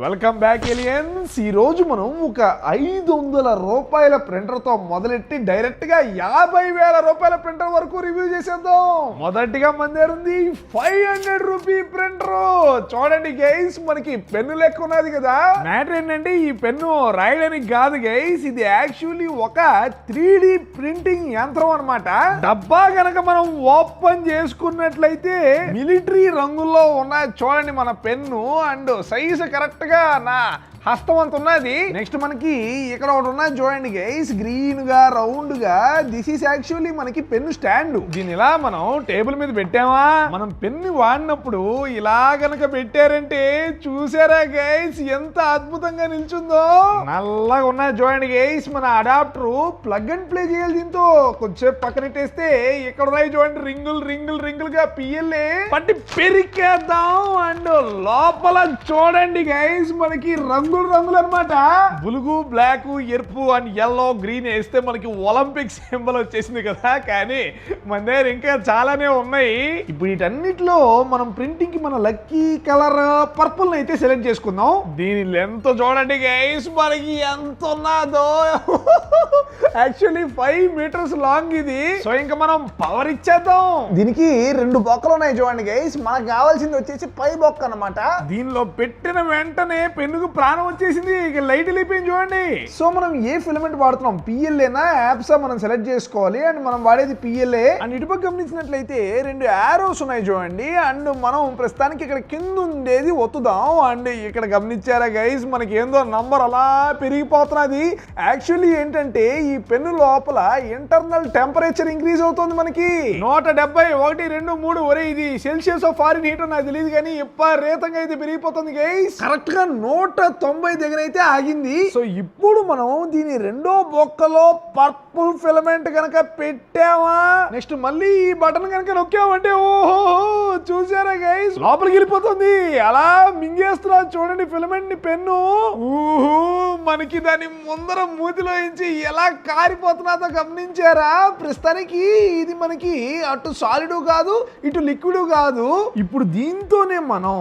Welcome back aliens. ఈ రోజు మనం ఒక 500 రూపాయల ప్రింటర్ తో మొదలెట్టి డైరెక్ట్ గా 50,000 రూపాయల ప్రింటర్ వరకు రివ్యూ చేసేద్దాం. మొదటిగా మన దగ్గర ఉంది 500 రూపీ ప్రింటర్. చూడండి గైస్, మనకి పెన్ను లెక్క ఉన్నది కదా. మ్యాటర్ ఏంటంటే ఈ పెన్ను రాయడానికి కాదు గైస్, ఇది యాక్చువల్లీ ఒక 3D ప్రింటింగ్ యంత్రం అన్నమాట. డబ్బా గనక మనం ఓపెన్ చేసుకున్నట్లయితే మిలిటరీ రంగుల్లో ఉన్నాయి చూడండి మన పెన్ను. అండ్ సైజ్ కరెక్ట్ గా నా హస్తం అంత ఉన్నది. నెక్స్ట్ మనకి ఇక్కడ ఒకటి ఉన్నది చూడండి గైస్, గ్రీన్ గా రౌండ్ గా. దిస్ ఈస్ యాక్చువల్లీ మనకి పెన్ను స్టాండ్. దీని ఇలా మనం టేబుల్ మీద పెట్టామా, మనం పెన్ను వాడినప్పుడు ఇలా గనక పెట్టారంటే చూసారా గైస్ ఎంత అద్భుతంగా నిల్చుందో. నల్లగా ఉన్నది చూడండి గైస్ మన అడాప్టర్. ప్లగ్ అండ్ ప్లే చేయాలి దీంతో. కొంచెంసేపు పక్కనెట్టేస్తే ఇక్కడ ఉన్నాయి చూడండి రింగులు గా పిఎల్ఏ పట్టి పెరికేద్దాం. అండ్ లోపల చూడండి గైస్ మనకి రంగులు అన్నమాట. బులుగు, బ్లాక్, ఎరుపు అండ్ ఎల్లో, గ్రీన్ వేస్తే మనకి ఒలింపిక్ సింబల్ వచ్చేసింది కదా. కానీ మన దగ్గర ఇంకా చాలానే ఉన్నాయి. ఇప్పుడు వీటన్నిటిలో మనం ప్రింటింగ్ కి మన లక్కీ కలర్ పర్పుల్ అయితే సెలెక్ట్ చేసుకుందాం. దీని లెంత్ చూడండి గైస్ మనకి ఎంత ఉన్నదో. యాక్చువల్లీ 5 మీటర్స్ లాంగ్ ఇది. సో ఇంకా మనం పవర్ ఇచ్చేద్దాం. దీనికి 2 బొక్కలు ఉన్నాయి చూడండి గైస్. మనకు కావాల్సింది వచ్చేసి పై బొక్క అన్నమాట. దీనిలో పెట్టిన వెంటనే పెన్నుకు ప్రాణం వచ్చేసింది. ఇక లైట్ వెళ్ళిపోయింది చూడండి. సో మనం ఏ ఫిలమెంట్ వాడుతున్నాం, పిఎల్ఏనా యాప్సా మనం సెలెక్ట్ చేసుకోవాలి. అండ్ మనం వాడేది పిఎల్ఏ. అండ్ ఇటుపక్క గమనించినట్లయితే 2 యారోస్ ఉన్నాయి చూడండి. అండ్ మనం ప్రస్తుతానికి ఇక్కడ కింద ఉండేది ఒత్తుదాం. అండ్ ఇక్కడ గమనించారా గైస్ మనకి ఏందో నంబర్ అలా పెరిగిపోతున్నది. యాక్చువల్లీ ఏంటంటే ఈ పెన్ను లోపల ఇంటర్నల్ టెంపరేచర్ ఇంక్రీజ్ అవుతుంది మనకి. 170, 1, 2, 3. ఒరే ఇది సెల్సియస్ ఆఫ్ ఫారిన్ హీట్ నాకు తెలియదు కానీ విపరీతంగా అయితే పెరిగిపోతుంది గైస్. కరెక్ట్ గా 190 దగ్గర అయితే ఆగింది. సో ఇప్పుడు మనం దీని రెండో బొక్కలో పర్పుల్ ఫిలమెంట్ కనుక పెట్టామా, నెక్స్ట్ మళ్ళీ ఈ బటన్ కనుక నొక్కామంటే ఓహో చూసారా గైస్ లోపలికి వెళ్ళిపోతుంది. అలా మింగేస్తున్నా చూడండి ఫిలమెంట్ ని పెన్ను. మనకి దాని ముందర మూతిలో నుంచి ఎలా కారిపోతున్నదో గమనించారా. ప్రస్తుతానికి ఇది మనకి అటు సాలిడ్ కాదు ఇటు లిక్విడ్ కాదు. ఇప్పుడు దీంతోనే మనం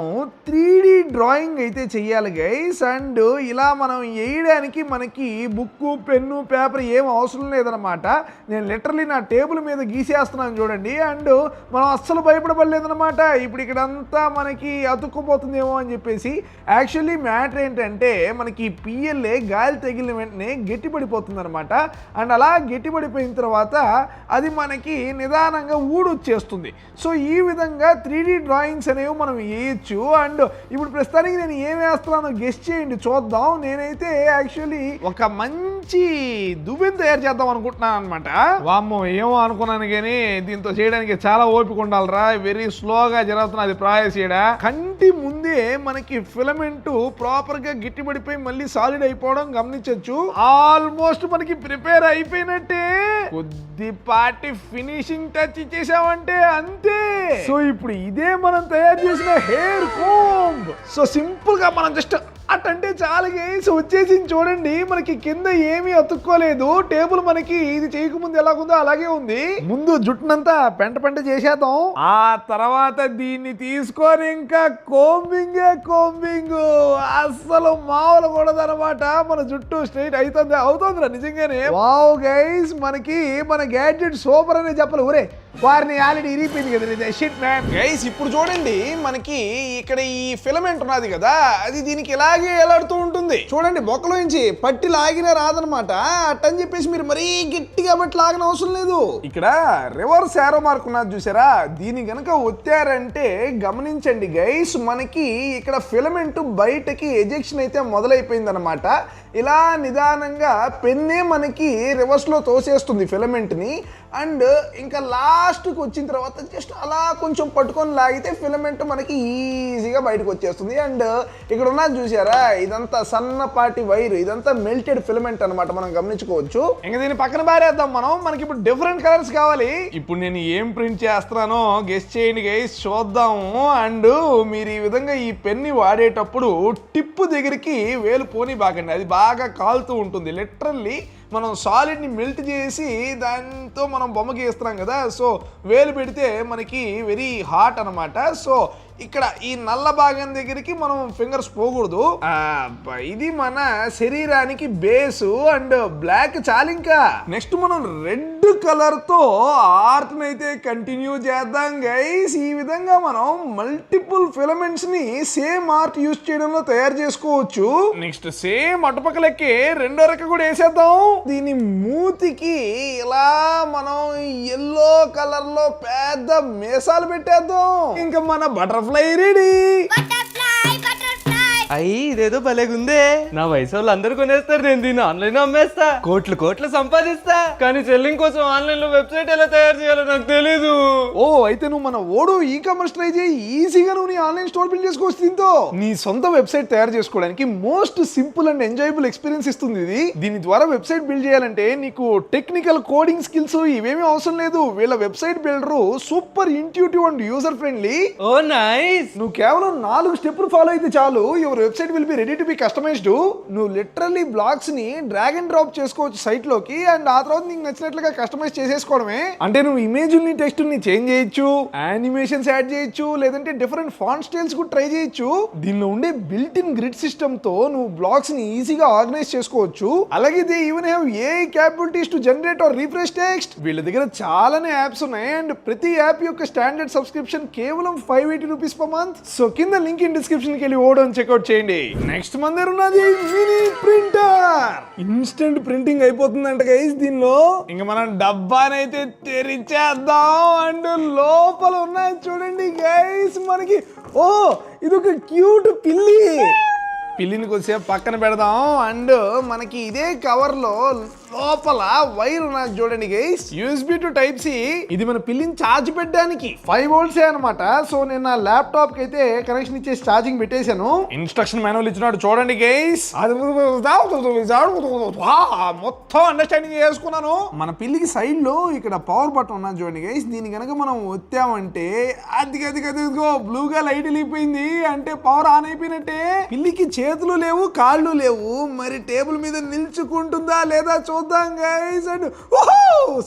3D డ్రాయింగ్ అయితే చెయ్యాలి గైస్. అండ్ ఇలా మనం వేయడానికి మనకి బుక్, పెన్ను, పేపర్ ఏం అవసరం లేదనమాట. నేను లిటరలీ నా టేబుల్ మీద గీసేస్తున్నాను చూడండి. అండ్ మనం అస్సలు భయపడలేదనమాట. ఇప్పుడు ఇక్కడంతా మనకి అతుక్కుపోతుందేమో అని చెప్పేసి. యాక్చువల్లీ మ్యాటర్ ఏంటంటే మనకి పిఎల్ఏ గాలి తగిలిన వెంటనే గట్టి పడిపోతుంది అనమాట. అండ్ అలా గట్టి పడిపోయిన తర్వాత అది మనకి నిదానంగా ఊడొచ్చేస్తుంది. సో ఈ విధంగా 3D డ్రాయింగ్స్ అనేవి మనం వేయచ్చు. అండ్ ఇప్పుడు ప్రస్తుతానికి నేను ఏం వేస్తున్నానో గెస్ చేయండి చూద్దాం. నేనైతే యాక్చువల్లీ ఒక మంచి దువ్వెన తయారు చేద్దాం అనుకుంటున్నాను అనమాట. వామ్మో ఏమో అనుకున్నాను కానీ దీంతో చేయడానికి చాలా ఓపిక ఉండాలిరా. వెరీ స్లోగా జరుగుతున్నది ప్రాసెస్. కంటి ముందే మనకి ఫిలమెంట్ ప్రాపర్ గా గిట్టిపడిపోయి మళ్ళీ సాలిడ్ అయిపోవడం గమనించవచ్చు. ఆల్మోస్ట్ మనకి ప్రిపేర్ అయిపోయినట్టే. కొద్దిపాటి ఫినిషింగ్ టచ్ ఇచ్చేసామంటే అంతే. సో ఇప్పుడు ఇదే మనం తయారు చేసిన హెయిర్ కోంబ్. సో సింపుల్ గా మనం జస్ట్ అటంటే చాలా గైస్ వచ్చేసింది చూడండి. మనకి కింద ఏమీ అతుక్కోలేదు. టేబుల్ మనకి ఇది చేయకముందు ఎలాగుందో అలాగే ఉంది. ముందు జుట్టునంతా పెంట చేసేద్దాం. ఆ తర్వాత దీన్ని తీసుకొని ఇంకా కోంబింగ్ అస్సలు మామూలు కూడదనమాట. మన జుట్టు స్ట్రైట్ అవుతుందిరా నిజంగానే. వావ్ గైస్ మనకి మన గ్యాడ్జెట్ సూపర్ అనే చెప్పాలి. ఊరే వారిని ఆల్రెడీ ఇరిగిపోయింది కదా షిట్ మ్యాన్. గైస్ ఇప్పుడు చూడండి మనకి ఇక్కడ ఈ ఫిలమెంట్ ఉన్నది కదా, అది దీనికి ఇలాగే ఎలాడుతూ ఉంటుంది చూడండి. బొక్కలో నుంచి పట్టి లాగిన రాదనమాట. అట్టని చెప్పేసి మీరు మరీ గట్టిగా బట్టి లాగిన అవసరం లేదు. ఇక్కడ రివర్స్ యారో మార్క్ ఉన్నది చూసారా, దీని గనక ఒత్తారంటే గమనించండి గైస్ మనకి ఇక్కడ ఫిలమెంట్ బయటకి ఎజెక్షన్ అయితే మొదలైపోయింది అనమాట. ఇలా నిదానంగా పెన్నే మనకి రివర్స్ లో తోసేస్తుంది ఫిలమెంట్ ని. అండ్ ఇంకా లాస్ట్కి వచ్చిన తర్వాత జస్ట్ అలా కొంచెం పట్టుకొని లాగితే ఫిలమెంట్ మనకి ఈజీగా బయటకు వచ్చేస్తుంది. అండ్ ఇక్కడ ఉన్నది చూసారా ఇదంతా సన్నపాటి వైర్, ఇదంతా మెల్టెడ్ ఫిలమెంట్ అనమాట. మనం గమనించుకోవచ్చు. ఇంకా దీన్ని పక్కన బారేద్దాం మనం. మనకి ఇప్పుడు డిఫరెంట్ కలర్స్ కావాలి. ఇప్పుడు నేను ఏం ప్రింట్ చేస్తున్నానో గెస్ చేయండి గైస్ చూద్దాము. అండ్ మీరు ఈ విధంగా ఈ పెన్ని వాడేటప్పుడు టిప్పు దగ్గరికి వేలు పోని బాగండి, అది బాగా కాలుతూ ఉంటుంది. లిటరల్లీ మనం సాలిడ్ని మెల్ట్ చేసి దాంతో మనం బొమ్మ గీస్తున్నాం కదా. సో వేలు పెడితే మనకి వెరీ హాట్ అనమాట. సో ఇక్కడ ఈ నల్ల భాగం దగ్గరికి మనం ఫింగర్స్ పోకూడదు. ఇది మన శరీరానికి బేసు అండ్ బ్లాక్ చాలు. ఇంకా నెక్స్ట్ మనం రెడ్ కలర్ తో ఆర్ట్ అయితే కంటిన్యూ చేద్దాం గైస్. ఈ విధంగా మనం మల్టిపుల్ ఫిలమెంట్స్ ని సేమ్ ఆర్ట్ యూజ్ చేయడంలో తయారు చేసుకోవచ్చు. నెక్స్ట్ సేమ్ అటుపక్కలకి రెండో రెక్క కూడా వేసేద్దాం. దీని మూతికి ఇలా మనం ఎల్లో కలర్ లో పెద్ద మీసాలు పెట్టేద్దాం. ఇంకా మన బటర్ఫ్లై రెడీ. అయ్యి ఇదేదో భలేగుందే. నా వయసు వాళ్ళు అందరూ కొనేస్తారు, నేను దీన్ని ఆన్లైన్ అమ్మేస్తా, కోట్లు సంపాదిస్తా. కానీ సెల్లింగ్ కోసం ఆన్లైన్ లో వెబ్సైట్ ఎలా తయారు చేయాలో నాకు తెలీదు. ఓ అయితే నువ్వు మన ఓడు ఈ కామర్స్ ట్రై చేయి. ఈజీగా నువ్వు నీ ఆన్లైన్ స్టోర్ బిల్డ్ చేసుకోవచ్చు. దీంతో నీ సొంత వెబ్సైట్ తయారు చేసుకోవడానికి most simple and enjoyable experience ఇస్తుంది ఇది. దీని ద్వారా వెబ్సైట్ బిల్డ్ చేయాలంటే నీకు టెక్నికల్ కోడింగ్ స్కిల్స్ ఇవేమీ అవసరం లేదు. వీళ్ళ website builder super intuitive and user friendly. Oh nice. నువ్వు కేవలం 4 స్టెప్లు ఫాలో అయితే చాలు, website will be ready to be customized. నువ్వు లిటరల్లీ బ్లాక్స్ ని డ్రాగ్ అండ్ డ్రాప్ చేసుకోవచ్చు సైట్ లోకి. అండ్ ఆ తర్వాత నీకు నచ్చినట్లుగా కస్టమైజ్ చేసేసుకోవడమే. అంటే నువ్వు ఇమేజ్ని టెక్స్ట్ని చేంజ్ చేయొచ్చు, యానిమేషన్స్ యాడ్ చేయొచ్చు, లేదంటే డిఫరెంట్ ఫాంట్ స్టైల్స్ కూడా ట్రై చేయొచ్చు. దీనిలో ఉండే బిల్ట్ ఇన్ గ్రిడ్ సిస్టమ్ తో నువ్వు బ్లాక్స్ ని ఈజీగా ఆర్గనైజ్ చేసుకోవచ్చు. అలాగే they even have AI capabilities to generate or refresh text. వీళ్ళ దగ్గర చాలానే యాప్స్ ఉన్నాయి. అండ్ ప్రతి యాప్ యొక్క స్టాండర్డ్ సబ్స్క్రిప్షన్ కేవలం 580 రూపీస్ పర్ మంత్. సో కింద లింక్ ఇన్ డిస్క్రిప్షన్ కి వెళ్ళి ఓడని చెక్అౌట్ చేయండి. నెక్స్ట్ మన దగ్గర ఉన్నది మినీ ప్రింటర్. ఇన్స్టెంట్ ప్రింటింగ్ అయిపోతుందంట గైస్ దీనిలో. ఇంకా మనం డబ్బానైతే తెరిచేద్దాం. అండ్ లోపల ఉన్నాయి చూడండి గైస్ మనకి. ఓ ఇది ఒక క్యూట్ పిల్లిని కొద్దిసేపు పక్కన పెడదాం. అండ్ మనకి ఇదే కవర్ లో లోపల వైర్ ఉన్నది చూడండి guys. USB to type C. ఇది మన పిల్లిని ఛార్జ్ పెట్టడానికి 5 వోల్ట్స్ అనమాట. సో నేను నా ల్యాప్టాప్ కి అయితే కనెక్షన్ ఇచ్చేసి ఛార్జింగ్ పెట్టేశాను. ఇన్స్ట్రక్షన్ మాన్యువల్ ఇచ్చినాడు చూడండి గైస్. మొత్తం అండర్స్టాండింగ్ చేసుకున్నాను. మన పిల్లికి సైడ్ లో ఇక్కడ పవర్ బటన్ ఉన్నది చూడండి గైస్. దీని కనుక మనం ఒత్తామంటే అదిగో బ్లూగా లైట్ వెళ్ళిపోయింది. అంటే పవర్ ఆన్ అయిపోయినట్టే. పిల్లికి చేతులు లేవు, కాళ్ళు లేవు. మరి టేబుల్ మీద నిల్చుకుంటుందా లేదా చూద్దాం గైస్. అండ్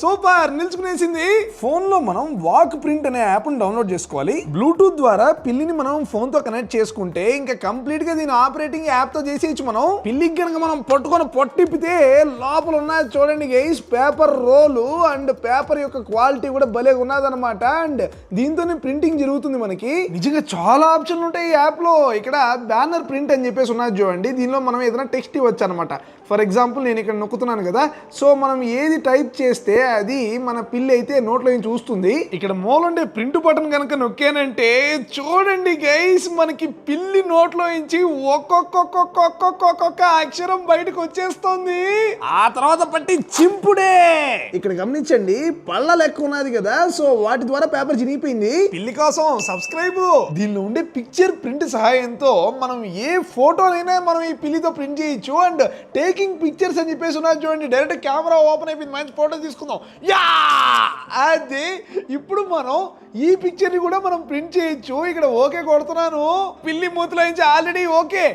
సూపర్ నిల్చుకునేసింది. ఫోన్ లో మనం వాక్ ప్రింట్ అనే యాప్ ని డౌన్లోడ్ చేసుకోవాలి. బ్లూటూత్ ద్వారా పిల్లిని మనం ఫోన్ తో కనెక్ట్ చేసుకుంటే ఇంకా కంప్లీట్ గా దీని ఆపరేటింగ్ యాప్ తో చేసేయచ్చు. మనం పిల్లికి కనుక మనం పట్టుకొని పొట్టిప్పితే లోపల ఉన్నది చూడండి guys paper role. And paper యొక్క క్వాలిటీ కూడా భలే ఉన్నదన్నమాట. అండ్ దీంతోనే ప్రింటింగ్ జరుగుతుంది మనకి. నిజంగా చాలా ఆప్షన్లు ఉంటాయి ఈ యాప్ లో. ఇక్కడ బ్యానర్ ప్రింట్ అని చెప్పేసి ఉన్నది చూడండి. దీనిలో మనం ఏదైనా టెక్స్ట్ ఇవ్వచ్చు అనమాట. ఫర్ ఎగ్జాంపుల్ నేను ఇక్కడ నొక్కుతున్నాను కదా. సో మనం ఏది టైప్ చేస్తే అది మన పిల్లి అయితే నోట్లో నుంచి చూస్తుంది. ఇక్కడ మూలండే ప్రింట్ బటన్ కనుక నొక్కానంటే చూడండి గైస్ మనకి పిల్లి నోట్లో నుంచి ఒక్కొక్క అక్షరం బయటకు వచ్చేస్తుంది. ఆ తర్వాత పట్టి చింపుడే. ఇక్కడ గమనించండి పళ్ళ లెక్క ఉన్నది కదా. సో వాటి ద్వారా పేపర్ చినిగిపోయింది. పిల్లి కోసం సబ్స్క్రైబ్. దీనిలో ఉండే పిక్చర్ ప్రింట్ సహాయంతో మనం ఏ ఫోటోనైనా మనం ఈ పిల్లితో ప్రింట్ చేయొచ్చు. అండ్ టేకింగ్ పిక్చర్స్ అని చెప్పేసి ఉన్నది చూడండి. డైరెక్ట్ కెమెరా ఓపెన్ అయిపోయింది. మంచి ఫోటో తీసుకుందాం. యా అది ఇప్పుడు మనం ఈ పిక్చర్ ని కూడా మనం ప్రింట్ చేయొచ్చు. ఇక్కడ ఓకే కొడుతున్నాను. పిల్లి మూతిలో నుంచి ఆల్రెడీ ఓకే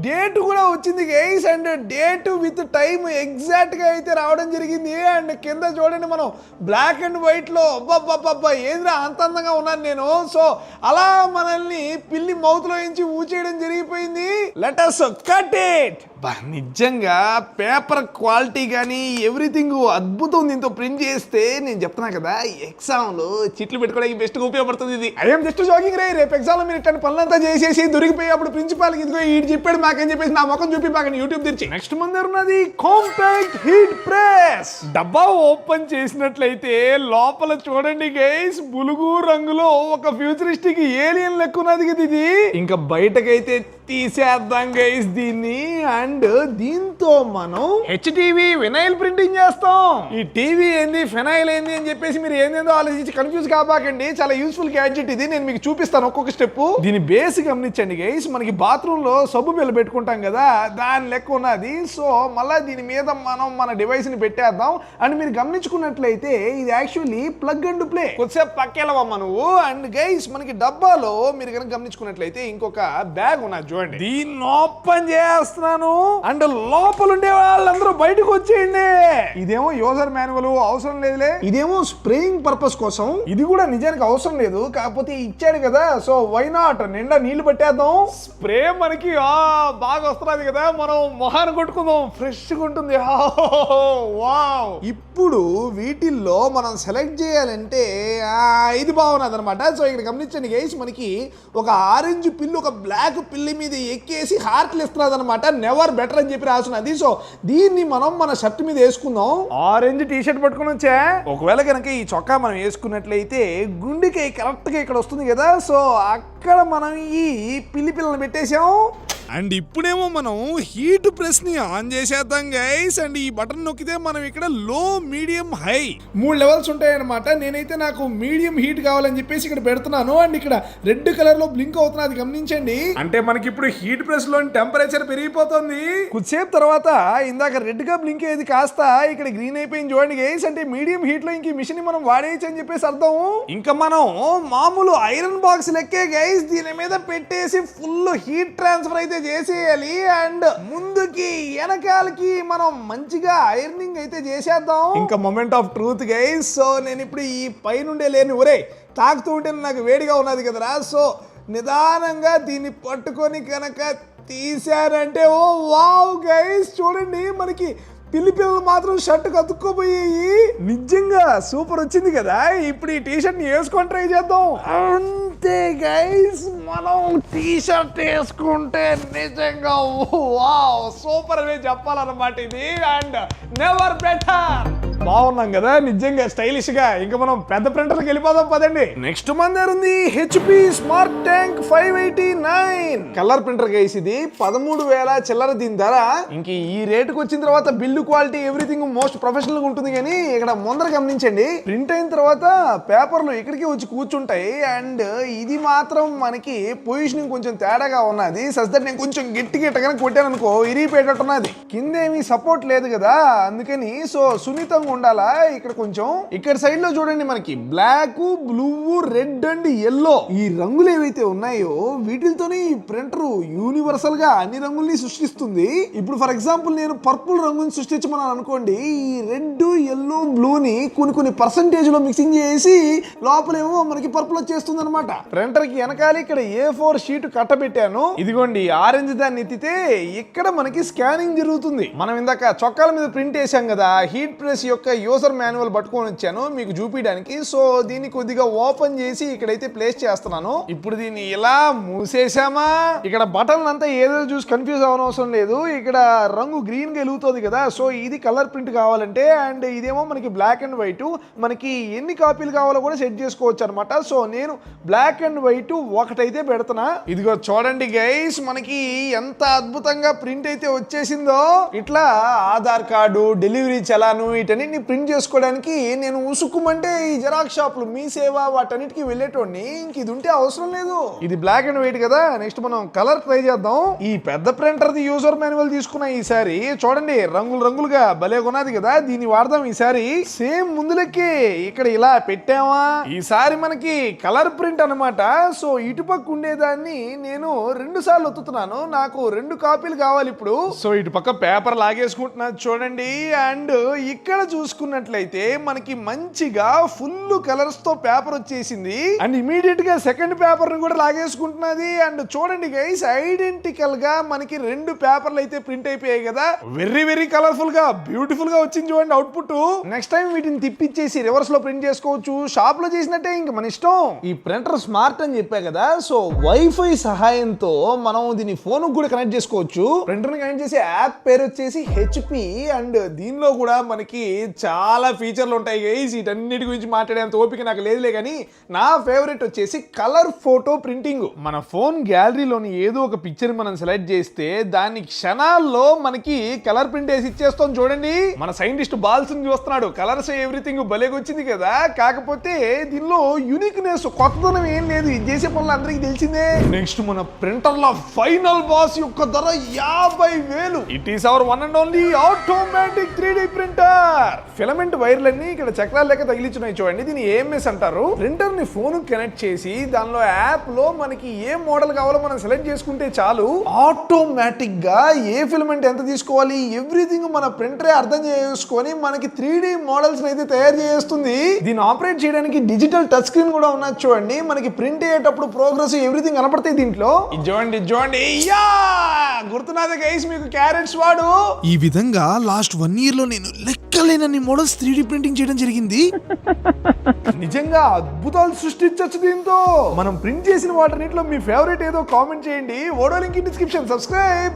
డేట్ కూడా వచ్చింది guys. And date with time exact గా అయితే రావడం జరిగింది. అండ్ కింద చూడండి మనం బ్లాక్ అండ్ వైట్ లో అబ్బా ఏంద్రా అంత అందంగా ఉన్నాను నేను. సో అలా మనల్ని పిల్లి మౌత్ లో నుంచి ఊచేయడం జరిగిపోయింది. Let us cut it. నిజంగా పేపర్ క్వాలిటీ కానీ ఎవ్రీథింగ్ అద్భుతం. దీంతో ప్రింట్ చేస్తే నేను చెప్తున్నా కదా ఎగ్జామ్ లో చిట్లు పెట్టుకోవడానికి బెస్ట్ గా ఉపయోగపడుతుంది ఇది. ఐఎమ్ జస్ట్ జాగింగ్ రే. రేపు ఎగ్జామ్ లో మీరు ఇట్లాంటి పనులంతా చేసేసి దొరికిపోయి అప్పుడు ప్రిన్సిపాల్ ఇదిగో ఈడు చెప్పాడు మాకని చెప్పేసి నా ముఖం చూపి మాకని యూట్యూబ్ తెరిచి. నెక్స్ట్ ముందు ఉన్నది కాంపాక్ట్ హీట్ ప్రెస్. డబ్బా ఓపెన్ చేసినట్లయితే లోపల చూడండి గైస్ బులుగు రంగులో ఒక ఫ్యూచరిస్టిక్ ఏలియన్ లెక్క ఉన్నది కదా ఇది. ఇంకా బయటకైతే తీసేద్దాం గైస్ దీన్ని. అండ్ దీంతో మనం హెచ్టీవీ వినైల్ ప్రింటింగ్ చేస్తాం. ఈ టీవీ ఏంది ఫినైల్ ఏంది అని చెప్పేసి మీరు ఏందేందో ఆలోచించి కన్ఫ్యూజ్ కాబాకండి. చాలా యూస్ఫుల్ గ్యాడ్జెట్ ఇది. నేను మీకు చూపిస్తాను ఒక్కొక్క స్టెప్. దీని బేస్ గమనించండి గైస్. మనకి బాత్రూమ్ లో సబ్బు బిల్ల పెట్టుకుంటాం కదా దాని లెక్క ఉన్నది. సో మళ్ళీ దీని మీద మనం మన డివైస్ ని పెట్టేద్దాం. అండ్ మీరు గమనించుకున్నట్లయితే ఇది యాక్చువల్లీ ప్లగ్ అండ్ ప్లే. కొద్దిసేపు పక్కెళ్ళవమ్మా నువ్వు. అండ్ గైస్ మనకి డబ్బాలో మీరు కనుక గమనించుకున్నట్లయితే ఇంకొక బ్యాగ్ ఉన్నది చూడండి దీన్ని ఓపెన్ చేస్తున్నాను అండ్ లోపల ఉండే వాళ్ళందరూ బయటకు వచ్చేయండి. ఇదేమో యూజర్ మాన్యువల్ అవసరం లేదులే, ఇదేమో స్ప్రేయింగ్ పర్పస్ కోసం. ఇది కూడా నిజానికి అవసరం లేదు, కాకపోతే ఇచ్చాడు కదా, సో వై నాట్ నిండా నీళ్లు పట్టేద్దాం. స్ప్రే మనకి బాగా వస్తున్నది కదా, మనం మొహాన్ని కొట్టుకుందాం, ఫ్రెష్ గా ఉంటుంది. వావ్. ఇప్పుడు వీటిల్లో మనం సెలెక్ట్ చేయాలంటే ఇది బాగున్నది అనమాట. సో ఇక్కడ గమనించండి గైస్, మనకి ఒక ఆరెంజ్ పిల్లి ఒక బ్లాక్ పిల్లి మీద ఎక్కేసి హార్ట్లు ఇస్తున్నది అనమాట. నెవర్ బెటర్ అని చెప్పి రాసున్నది. సో దీన్ని మనం మన షర్ట్ మీద వేసుకుందాం. ఆరెంజ్ టీ షర్ట్ పట్టుకుని వచ్చా. ఒకవేళ కనుక ఈ చొక్కా మనం వేసుకున్నట్లయితే గుండెకి కరెక్ట్ గా ఇక్కడ వస్తుంది కదా, సో అక్కడ మనం ఈ పిల్లి పిల్లలు పెట్టేసాం. అండ్ ఇప్పుడేమో మనం హీట్ ప్రెస్ ని ఆన్ చేసేద్దాం గైస్. అండ్ ఈ బటన్ నొక్కితే మనం ఇక్కడ లో, మీడియం, హై 3 లెవెల్స్ ఉంటాయన్నమాట. నేనైతే నాకు మీడియం హీట్ కావాలని చెప్పేసి ఇక్కడ పెడుతున్నాను. అండ్ ఇక్కడ రెడ్ కలర్ లో బ్లింక్ అవుతున్నది గమనించండి. అంటే మనకి ఇప్పుడు హీట్ ప్రెస్ లో టెంపరేచర్ పెరిగిపోతుంది. కొద్దిసేపు తర్వాత ఇందాక రెడ్ గా బ్లింక్ అయ్యేది కాస్త ఇక్కడ గ్రీన్ అయిపోయింది చూడండి గైస్. అంటే మీడియం హీట్ లో ఇంక మిషన్ మనం వాడేయచ్చు అని చెప్పేసి అర్థం. ఇంకా మనం మామూలు ఐరన్ బాక్స్ లెక్కే గైస్ దీని మీద పెట్టేసి ఫుల్ హీట్ ట్రాన్స్ఫర్ అయితే చేసేయాలి. అండ్ ముందుకి వెనకాలకి మనం మంచిగా ఐరనింగ్ అయితే చేసేద్దాం. ఇంకా moment of truth guys. So నేను ఇప్పుడు ఈ పైనుండే లేని ఒరే తాకుతూ ఉంటే నాకు వేడిగా ఉన్నది కదరా, సో నిదానంగా దీన్ని పట్టుకొని కనుక తీశారంటే ఓ వావ్ గైస్, చూడండి మనకి పిల్లి పిల్లలు మాత్రం షర్ట్ కతుక్కోపోయాయి. నిజంగా సూపర్ వచ్చింది కదా. ఇప్పుడు ఈ టీ షర్ట్ ని వేసుకొని ట్రై చేద్దాం. అంతే గైస్, మనం టీ షర్ట్ వేసుకుంటే నిజంగా వావ్ సూపర్ అనే చెప్పాలన్నమాట ఇది. And never better. బాగున్నాం కదా నిజంగా స్టైలిష్ గా. ఇంకా మనం పెద్ద ప్రింటర్కి వెళ్ళిపోదాం పదండి. నెక్స్ట్ మన దగ్గర ఉంది HP smart tank 589 colour printer guys. ఇది 13,000 చిల్లర దీని ధర. ఇంక ఈ రేటుకి వచ్చిన తర్వాత bill quality everything most professional గా ఉంటుంది. కానీ ఇక్కడ ముందర గమనించండి, ప్రింట్ అయిన తర్వాత పేపర్లు ఇక్కడికి వచ్చి కూర్చుంటాయి. అండ్ ఇది మాత్రం మనకి పొజిషనింగ్ కొంచెం తేడాగా ఉన్నది. సస్దట్ నేను కొంచెం గట్టిగా ఇట్టగానే కొట్టాను అనుకో ఇరిగిపోయేటట్టున్నది. కింద ఏమీ సపోర్ట్ లేదు కదా, అందుకని సో సున్నితంగా ఉండాలా. ఇక్కడ కొంచెం ఇక్కడ సైడ్ లో చూడండి మనకి black, blue, red and yellow ఈ రంగులు ఏవైతే ఉన్నాయో వీటితోనే ఈ ప్రింటర్ యూనివర్సల్ గా అన్ని రంగుల్ని సృష్టిస్తుంది. ఇప్పుడు ఫర్ ఎగ్జాంపుల్ నేను పర్పుల్ రంగుని సృష్టించమని అనుకోండి, ఈ రెడ్, ఎల్లో, బ్లూ ని కొన్ని పర్సంటేజ్ లో మిక్సింగ్ చేసి లోపలేమో మనకి పర్పుల్ వచ్చేస్తుంది అనమాట. ప్రింటర్ కి వెనకాల ఇక్కడ A4 షీట్ కట్టబెట్టాను. ఇదిగోండి ఆరెంజ్ దాన్ని ఎత్తితే ఇక్కడ మనకి స్కానింగ్ జరుగుతుంది. మనం ఇందాక చొక్కాల మీద ప్రింట్ వేసాం కదా, హీట్ ప్రెస్ యొక్క యూజర్ మాన్యువల్ పట్టుకొని వచ్చాను మీకు చూపించడానికి. సో దీన్ని కొద్దిగా ఓపెన్ చేసి ఇక్కడైతే ప్లేస్ చేస్తున్నాను. ఇప్పుడు దీన్ని ఇలా మూసేసామా, ఇక్కడ బటన్ అంతా ఏదో చూసి కన్ఫ్యూజ్ అవనవసరం లేదు. ఇక్కడ రంగు గ్రీన్ గా వెలుగుతుంది కదా, సో ఇది కలర్ ప్రింట్ కావాలంటే. అండ్ ఇదేమో మనకి బ్లాక్ అండ్ వైట్, మనకి ఎన్ని కాపీలు కావాలో కూడా సెట్ చేసుకోవచ్చు అనమాట. సో నేను బ్లాక్ అండ్ వైట్ ఒకటైతే పెడుతున్నా. ఇదిగో చూడండి గైస్, మనకి ఎంత అద్భుతంగా ప్రింట్ అయితే వచ్చేసిందో. ఇట్లా ఆధార్ కార్డు, డెలివరీ చలాను వీటన్నిటిని ప్రింట్ చేసుకోవడానికి నేను ఉసుకుమంటే ఈ జెరాక్స్ షాపులు మీ సేవ వాటన్నిటికి వెళ్ళేటోడిని. ఇంక ఇది ఉంటే అవసరం లేదు. ఇది బ్లాక్ అండ్ వైట్ కదా, నెక్స్ట్ మనం కలర్ ట్రై చేద్దాం. ఈ పెద్ద ప్రింటర్ ది యూజర్ మాన్యువల్ తీసుకున్నా ఈసారి. చూడంండి రంగులుగా భలే కొన్నది కదా, దీన్ని వాడదాం ఈసారి. సేమ్ ముందులకి ఇక్కడ ఇలా పెట్టామా, ఈసారి మనకి కలర్ ప్రింట్ అనమాట. సో ఇటుపక్క ఉండేదాన్ని నేను 2 సార్లు ఒత్తుతున్నాను, నాకు 2 కాపీలు కావాలి ఇప్పుడు. సో ఇటు పక్క పేపర్ లాగేసుకుంటున్నా చూడండి. అండ్ ఇక్కడ చూసుకున్నట్లయితే మనకి మంచిగా ఫుల్ కలర్స్ తో పేపర్ వచ్చేసింది. అండ్ ఇమీడియట్ గా సెకండ్ పేపర్ ని కూడా లాగేసుకుంటున్నది. అండ్ చూడండి గైస్, ఐడెంటికల్ గా మనకి 2 పేపర్లు అయితే ప్రింట్ అయిపోయాయి కదా. వెరీ కలర్ఫుల్ గా బ్యూటిఫుల్ గా వచ్చింది చూడండి అవుట్పుట్. నెక్స్ట్ టైం వీటిని తిప్పిచ్చేసి రివర్స్ లో ప్రింట్ చేసుకోవచ్చు. షాప్ లో చేసినట్టే ఇంకా మన ఇష్టం. ఈ ప్రింటర్ స్మార్ట్ అని చెప్పా కదా, సో వైఫై సహాయంతో మనం దీని ఫోన్ కూడా కనెక్ట్ చేసుకోవచ్చు. ప్రింటర్ ని కనెక్ట్ చేసే యాప్ పేరు వచ్చేసి హెచ్పి. అండ్ దీనిలో కూడా మనకి చాలా ఫీచర్లు ఉంటాయి గైస్. వీటన్నిటి గురించి మాట్లాడేంత ఓపిక నాకు లేదులే, కానీ నా ఫేవరెట్ వచ్చేసి కలర్ ఫోటో ప్రింటింగ్. మన ఫోన్ గ్యాలరీలోని ఏదో ఒక పిక్చర్ మనం సెలెక్ట్ చేస్తే దాన్ని క్షణాల్లో మనకి కలర్ ప్రింట్ వేసి ఇచ్చేస్తాం చూడండి. మన సైంటిస్ట్ బాల్స్ చూస్తున్నాడు, కలర్స్ ఎవ్రీథింగ్ భలేగొచ్చింది కదా. కాకపోతే దీనిలో యూనిక్నెస్ కొత్తదనం ఏం లేదు, ఇది చేసే పనులు అందరికి తెలిసిందే. నెక్స్ట్ మన ప్రింటర్ లో ఫైనల్ బాస్ యొక్క ధర 50,000. It is our one and only automatic 3D printer. Filament వైర్లన్నీ ఇక్కడ చక్రాలు లెక్క తగిలించున్నాయి చూడండి. దీన్ని ఏఎంఎస్ అంటారు. ప్రింటర్ ని ఫోన్ కనెక్ట్ చేసి దానిలో యాప్ లో మనకి ఏ మోడల్ కావాలో మనం సెలెక్ట్ చేసుకుంటే చాలు, ఆటోమేటిక్ గా ఏ ఫిలమెంట్ ఎంత తీసుకోవాలి ఎవ్రీథింగ్ మన ప్రింటరే అర్థం చేసుకొని మనకి 3D మోడల్స్ అయితే తయారు చేస్తుంది. దీన్ని ఆపరేట్ చేయడానికి డిజిటల్ టచ్ స్క్రీన్ కూడా ఉన్నది చూడండి. మనకి ప్రింట్ అయ్యేటప్పుడు ప్రోగ్రెస్ ఎవ్రీథింగ్ కనపడతాయి దీంట్లో. చూడండి యా గుర్తున్నది గైస్ మీకు క్యారెట్స్ వాడు. ఈ విధంగా లాస్ట్ 1 year లో నేను లెక్కలేనన్ని మోడల్స్ 3D ప్రింటింగ్ చేయడం జరిగింది. నిజంగా అద్భుతాలు సృష్టించచ్చు దీంతో. మనం ప్రింట్ చేసిన వాటన్నిటిలో మీ ఫేవరెట్ ఏదో కామెంట్ చేయండి. ఓడో లింక్ ఇన్ డిస్క్రిప్షన్. సబ్స్క్రైబ్.